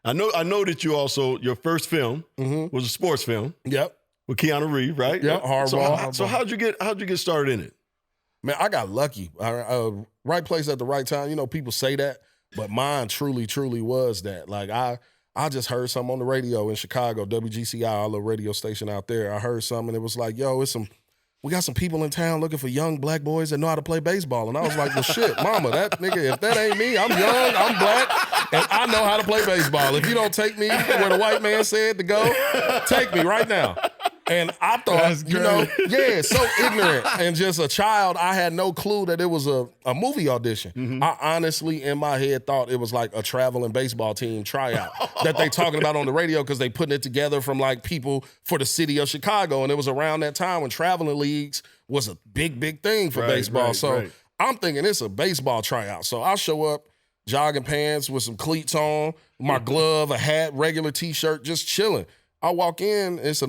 I know that you also, your first film was a sports film. Yep. With Keanu Reeves, right? Yep. Hardball. So how'd you get started in it? Man, I got lucky. Right place at the right time. You know, people say that, but mine truly, truly was that. Like I just heard something on the radio in Chicago, WGCI, our little radio station out there. I heard something and it was like, yo, we got some people in town looking for young black boys that know how to play baseball. And I was like, well, shit, mama, that nigga, if that ain't me, I'm young, I'm black, and I know how to play baseball. If you don't take me where the white man said to go, take me right now. And I thought, so ignorant and just a child. I had no clue that it was a movie audition. Mm-hmm. I honestly, in my head, thought it was like a traveling baseball team tryout that they talking about on the radio because they putting it together from like people for the city of Chicago. And it was around that time when traveling leagues was a big thing for baseball. I'm thinking it's a baseball tryout. So I show up, jogging pants with some cleats on, my glove, a hat, regular T-shirt, just chilling. I walk in, it's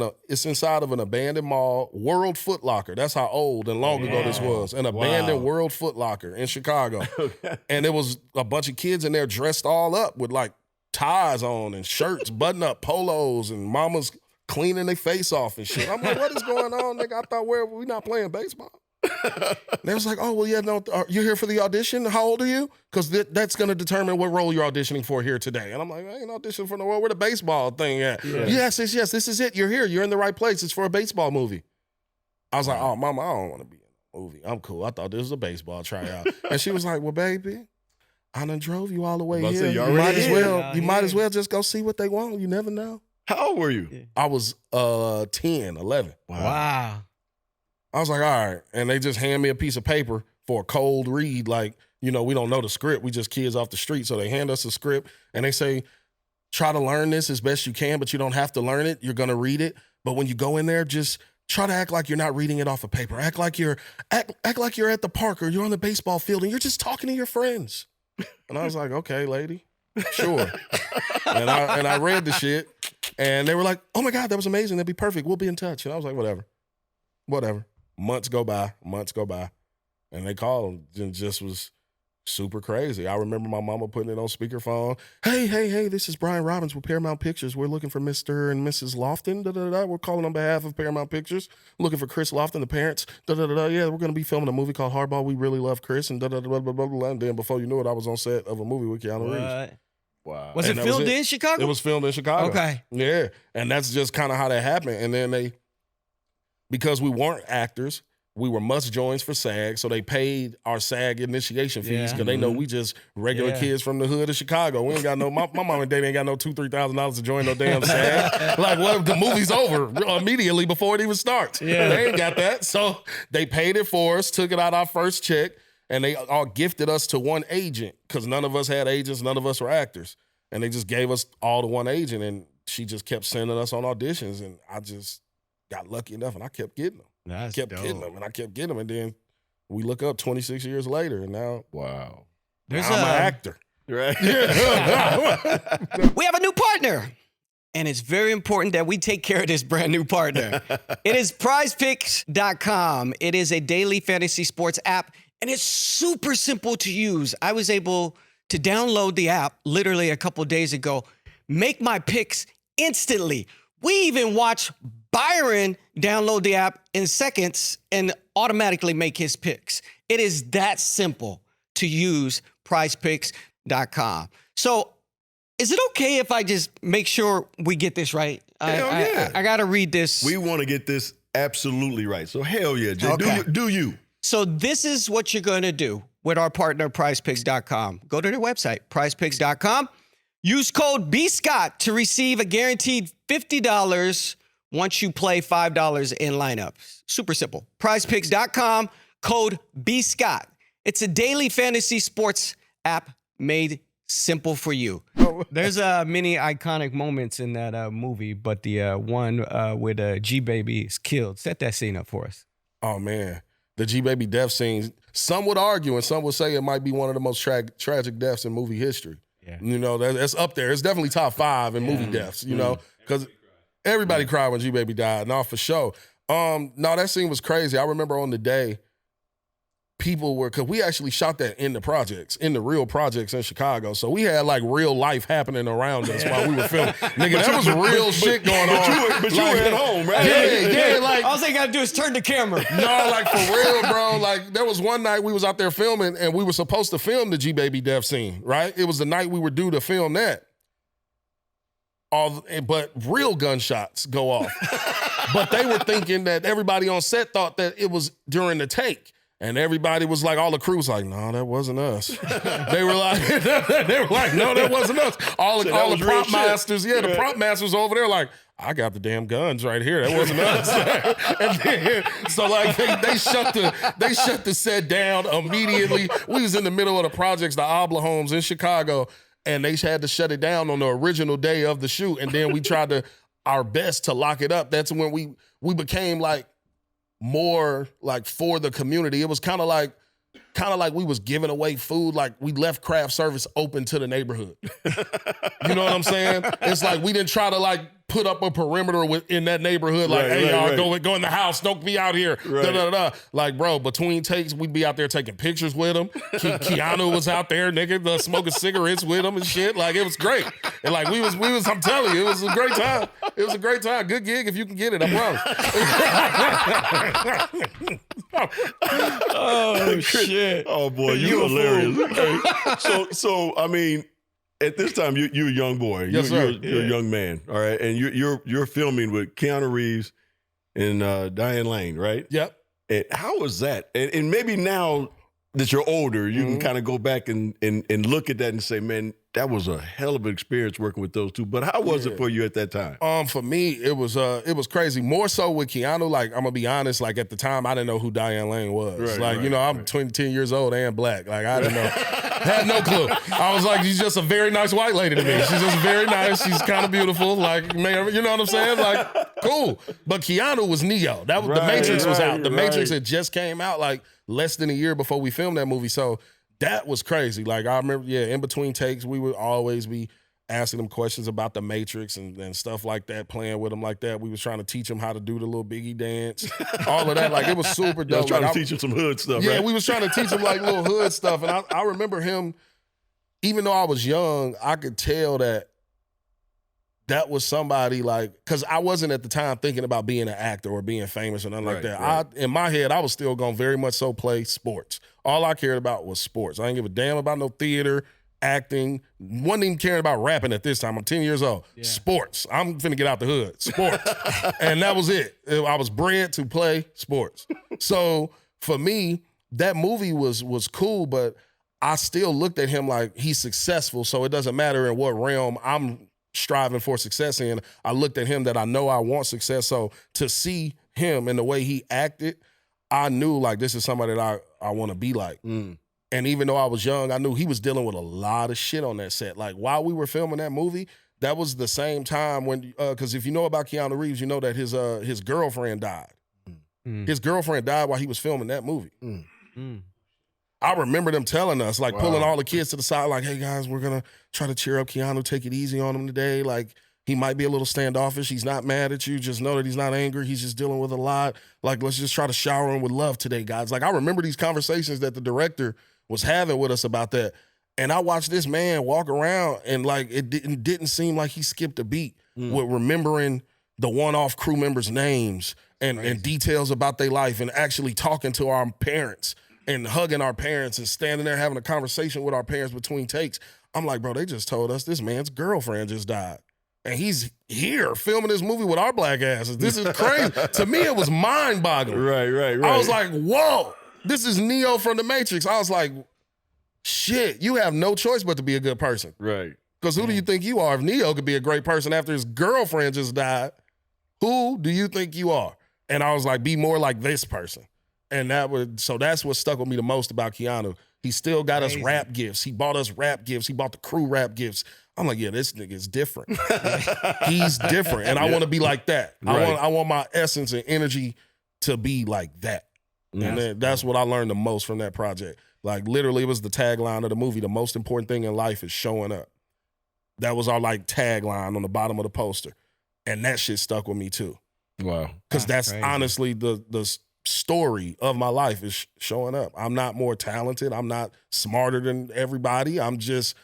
inside of an abandoned mall, World Foot Locker. That's how old and long ago this was. An abandoned World Foot Locker in Chicago. Okay. And it was a bunch of kids in there dressed all up with like ties on and shirts, button-up polos, and mamas cleaning their face off and shit. I'm like, what is going on, nigga? I thought we not playing baseball. And they was like, oh, well, yeah, no, you're here for the audition? How old are you? Because that's going to determine what role you're auditioning for here today. And I'm like, I ain't auditioning for no role. Where the baseball thing at? Yeah. Yes, this is it. You're here. You're in the right place. It's for a baseball movie. I was like, oh, mama, I don't want to be in a movie. I'm cool. I thought this was a baseball tryout. And she was like, well, baby, I done drove you all the way here. You might as well just go see what they want. You never know. How old were you? Yeah. I was 10, 11. Wow. I was like, all right. And they just hand me a piece of paper for a cold read. Like, you know, we don't know the script. We just kids off the street. So they hand us a script and they say, try to learn this as best you can, but you don't have to learn it. You're going to read it. But when you go in there, just try to act like you're not reading it off of paper. Act like you're at the park or you're on the baseball field and you're just talking to your friends. And I was like, okay, lady, sure. and I read the shit and they were like, oh my God, that was amazing. That'd be perfect. We'll be in touch. And I was like, whatever. Months go by, and they called and just was super crazy. I remember my mama putting it on speakerphone. Hey, this is Brian Robbins with Paramount Pictures. We're looking for Mr. and Mrs. Lofton. We're calling on behalf of Paramount Pictures. Looking for Kris Lofton, the parents. Yeah, we're going to be filming a movie called Hardball. We really love Kris. And And then before you knew it, I was on set of a movie with Keanu Reeves. Wow. Was it filmed in Chicago? It was filmed in Chicago. Okay. Yeah, and that's just kind of how that happened. And then because we weren't actors, we were must-joins for SAG, so they paid our SAG initiation fees because they know we just regular kids from the hood of Chicago. We ain't got my mom and dad ain't got no $2,000-$3,000 to join no damn SAG. Like, well, the movie's over immediately before it even starts. Yeah. They ain't got that. So they paid it for us, took it out our first check, and they all gifted us to one agent because none of us had agents, none of us were actors. And they just gave us all to one agent, and she just kept sending us on auditions, and I just got lucky enough, and I kept getting them. That's kept dope. getting them, and I kept getting them, and then we look up 26 years later, and now, wow, I'm an actor. Right? We have a new partner, and it's very important that we take care of this brand new partner. It is PrizePicks.com. It is a daily fantasy sports app, and it's super simple to use. I was able to download the app literally a couple days ago, make my picks instantly. We even watch Byron download the app in seconds and automatically make his picks. It is that simple to use PrizePicks.com. So is it okay if I just make sure we get this right? I got to read this. We want to get this absolutely right. So hell yeah, Jay, do you. So this is what you're going to do with our partner, PrizePicks.com. Go to their website, PrizePicks.com. Use code BScott to receive a guaranteed $50 once you play $5 in lineups. Super simple. PrizePicks.com, code BScott. It's a daily fantasy sports app made simple for you. There's many iconic moments in that movie, but the one with G-Baby is killed. Set that scene up for us. Oh, man. The G-Baby death scene, some would argue and some would say it might be one of the most tragic deaths in movie history. Yeah. You know, that's up there. It's definitely top 5 in movie deaths, you know, because everybody cried when G-Baby died. No, for sure. No, that scene was crazy. I remember on the day, people were, because we actually shot that in the real projects in Chicago. So we had like real life happening around us while we were filming. Nigga, that was real shit going on. But you were at home, right? Yeah, like. All they gotta do is turn the camera. No, like for real, bro. Like there was one night we was out there filming and we were supposed to film the G Baby death scene, right? It was the night we were due to film that. But real gunshots go off. But they were thinking that everybody on set thought that it was during the take. And everybody was like, all the crew was like, no, that wasn't us. They were like, no, that wasn't us. All the prop masters, the prop masters over there like, I got the damn guns right here. That wasn't us. And then, so like they shut the set down immediately. We was in the middle of the projects, the Obla homes in Chicago, and they had to shut it down on the original day of the shoot. And then we tried our best to lock it up. That's when we became like more like for the community. It was kind of like we was giving away food. Like we left craft service open to the neighborhood. You know what I'm saying? It's like we didn't try to like put up a perimeter in that neighborhood. Like, hey, y'all go in the house. Don't be out here. Right. Like, bro, between takes, we'd be out there taking pictures with him. Keanu was out there, nigga, smoking cigarettes with him and shit. Like, it was great. And like, we was, I'm telling you, it was a great time. It was a great time. Good gig if you can get it, I promise. Oh, shit. Oh, boy, you hilarious. So, I mean, at this time, you're a young boy. Yes, sir. You're a young man, all right? And you're filming with Keanu Reeves and Diane Lane, right? Yep. And how was that? And maybe now that you're older, you can kind of go back and look at that and say, man, that was a hell of an experience working with those two. But how was it for you at that time? For me, it was crazy. More so with Keanu. Like, I'm gonna be honest. Like at the time, I didn't know who Diane Lane was. I'm 10 years old and black. Like I didn't know, had no clue. I was like, she's just a very nice white lady to me. She's just very nice. She's kind of beautiful. Like, man, you know what I'm saying? Like, cool. But Keanu was Neo. That was The Matrix was out. The Matrix had just came out like less than a year before we filmed that movie. So that was crazy. Like I remember, in between takes, we would always be asking them questions about the Matrix and stuff like that, playing with them like that. We was trying to teach them how to do the little Biggie dance, all of that. Like it was super dope. Trying to teach them some hood stuff. Yeah, right? We was trying to teach them like little hood stuff. And I remember him, even though I was young, I could tell that was somebody like, because I wasn't at the time thinking about being an actor or being famous or nothing like that. Right. In my head, I was still going to very much so play sports. All I cared about was sports. I didn't give a damn about no theater, acting. Wasn't even caring about rapping at this time. I'm 10 years old. Yeah. Sports. I'm finna get out the hood. Sports. And that was it. I was bred to play sports. So for me, that movie was cool, but I still looked at him like he's successful, so it doesn't matter in what realm I'm striving for success in. I looked at him that I know I want success, so to see him and the way he acted, I knew like this is somebody that I want to be like. And even though I was young, I knew he was dealing with a lot of shit on that set. Like while we were filming that movie, that was the same time when, because if you know about Keanu Reeves, you know that his girlfriend died. His girlfriend died while he was filming that movie. I remember them telling us, like pulling all the kids to the side, like, hey guys, we're gonna try to cheer up Keanu, take it easy on him today. Like he might be a little standoffish. He's not mad at you. Just know that he's not angry. He's just dealing with a lot. Like, let's just try to shower him with love today, guys. Like I remember these conversations that the director was having with us about that. And I watched this man walk around and like it didn't seem like he skipped a beat with remembering the one-off crew members' names and details about their life and actually talking to our parents and hugging our parents and standing there having a conversation with our parents between takes. I'm like, bro, they just told us this man's girlfriend just died. And he's here filming this movie with our black asses. This is crazy. To me, it was mind-boggling. Right. I was like, whoa, this is Neo from The Matrix. I was like, shit, you have no choice but to be a good person. Right. Because who do you think you are? If Neo could be a great person after his girlfriend just died, who do you think you are? And I was like, be more like this person. And so that's what stuck with me the most about Keanu. He still got us rap gifts. He bought us rap gifts. He bought the crew rap gifts. I'm like, yeah, this nigga is different. He's different. And I want to be like that. Right. I want my essence and energy to be like that. And that's what I learned the most from that project. Like literally it was the tagline of the movie. The most important thing in life is showing up. That was our like tagline on the bottom of the poster. And that shit stuck with me too. Wow. Because that's honestly the story of my life is showing up. I'm not more talented. I'm not smarter than everybody. I just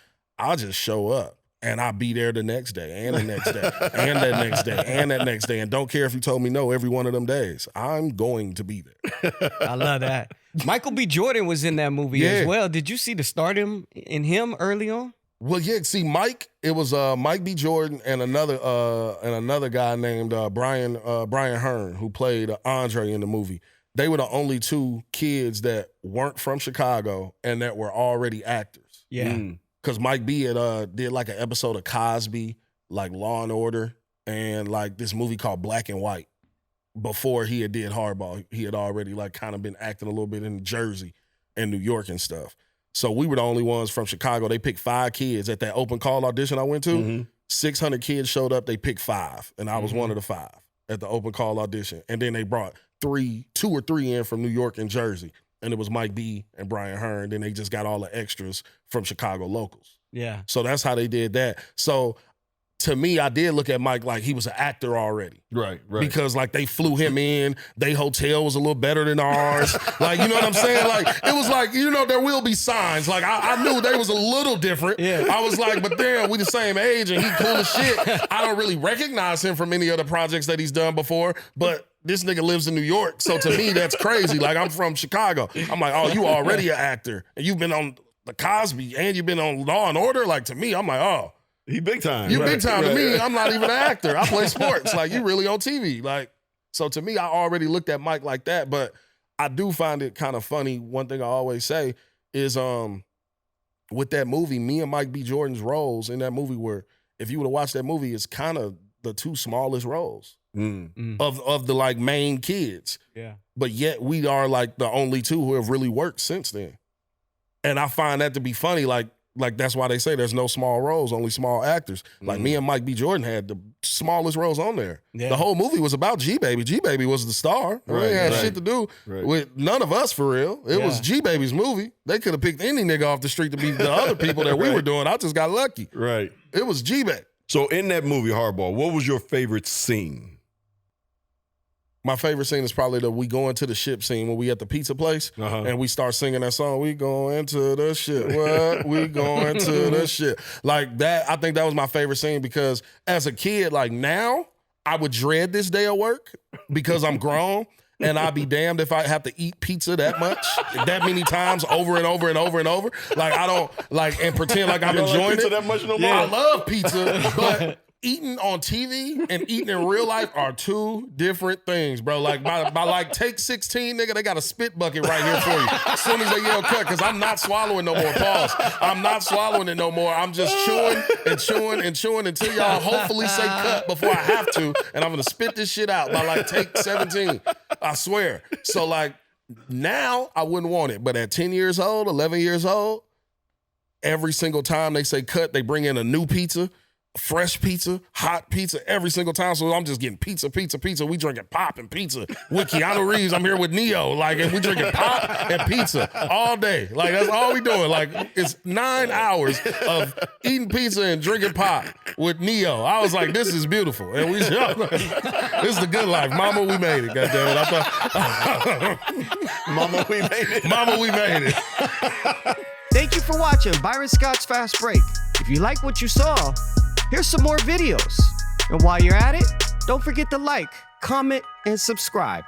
show up. And I'll be there the next day and the next day and that next day and that next day. And don't care if you told me no every one of them days. I'm going to be there. I love that. Michael B. Jordan was in that movie as well. Did you see the stardom in him early on? Well, yeah. See, Mike, it was Mike B. Jordan and another guy named Brian Hearn, who played Andre in the movie. They were the only two kids that weren't from Chicago and that were already actors. Yeah. Because Mike B had did like an episode of Cosby, like Law and Order, and like this movie called Black and White. Before he had did Hardball, he had already like kind of been acting a little bit in Jersey and New York and stuff. So we were the only ones from Chicago. They picked 5 kids at that open call audition I went to. 600 kids showed up. They picked 5, and I was one of the 5 at the open call audition. And then they brought 2 or 3 in from New York and Jersey. And it was Mike B. and Brian Hearn. Then they just got all the extras from Chicago locals. Yeah. So that's how they did that. So to me, I did look at Mike like he was an actor already. Right. Because like they flew him in. They hotel was a little better than ours. Like, you know what I'm saying? Like, it was like, you know, there will be signs. Like I knew they was a little different. Yeah. I was like, but damn, we the same age and he cool as shit. I don't really recognize him from any other projects that he's done before, but this nigga lives in New York. So to me, that's crazy. Like, I'm from Chicago. I'm like, oh, you already an actor. And you've been on the Cosby and you've been on Law and Order. Like, to me, I'm like, oh. He big time. You big time to me. I'm not even an actor. I play sports. Like, you really on TV. Like, so to me, I already looked at Mike like that. But I do find it kind of funny. One thing I always say is with that movie, me and Mike B. Jordan's roles in that movie were, if you would have watched that movie, it's kind of the 2 smallest roles of the like main kids. Yeah. But yet we are like the only 2 who have really worked since then. And I find that to be funny. Like that's why they say there's no small roles, only small actors. Like me and Mike B. Jordan had the smallest roles on there. Yeah. The whole movie was about G-Baby. G-Baby was the star. Right, they had shit to do with none of us for real. It was G-Baby's movie. They could have picked any nigga off the street to be the other people that we were doing. I just got lucky. Right. It was G-Baby. So in that movie, Hardball, what was your favorite scene? My favorite scene is probably the we go into the ship scene when we at the pizza place and we start singing that song. We going to the ship. What? We going to the ship. Like that, I think that was my favorite scene because as a kid, like now, I would dread this day of work because I'm grown and I'd be damned if I have to eat pizza that much, that many times over and over and over and over. Like I don't like and pretend like I'm enjoying pizza it. That much no more? I love pizza, but eating on TV and eating in real life are 2 different things, bro. Like by like take 16, nigga, they got a spit bucket right here for you. As soon as they yell cut, because I'm not swallowing no more. Pause. I'm not swallowing it no more. I'm just chewing and chewing and chewing until y'all hopefully say cut before I have to, and I'm gonna spit this shit out by like take 17. I swear. So like now I wouldn't want it, but at 10 years old, 11 years old, every single time they say cut, they bring in a new pizza. Fresh pizza, hot pizza, every single time. So I'm just getting pizza. We drinking pop and pizza. With Keanu Reeves, I'm here with Neo. Like, and we drinking pop and pizza all day. Like, that's all we doing. Like, it's 9 hours of eating pizza and drinking pop with Neo. I was like, this is beautiful. And this is the good life. Mama, we made it, goddammit. I thought, Mama, we made it. Mama, we made it. Thank you for watching Byron Scott's Fast Break. If you like what you saw, here's some more videos. And while you're at it, don't forget to like, comment, and subscribe.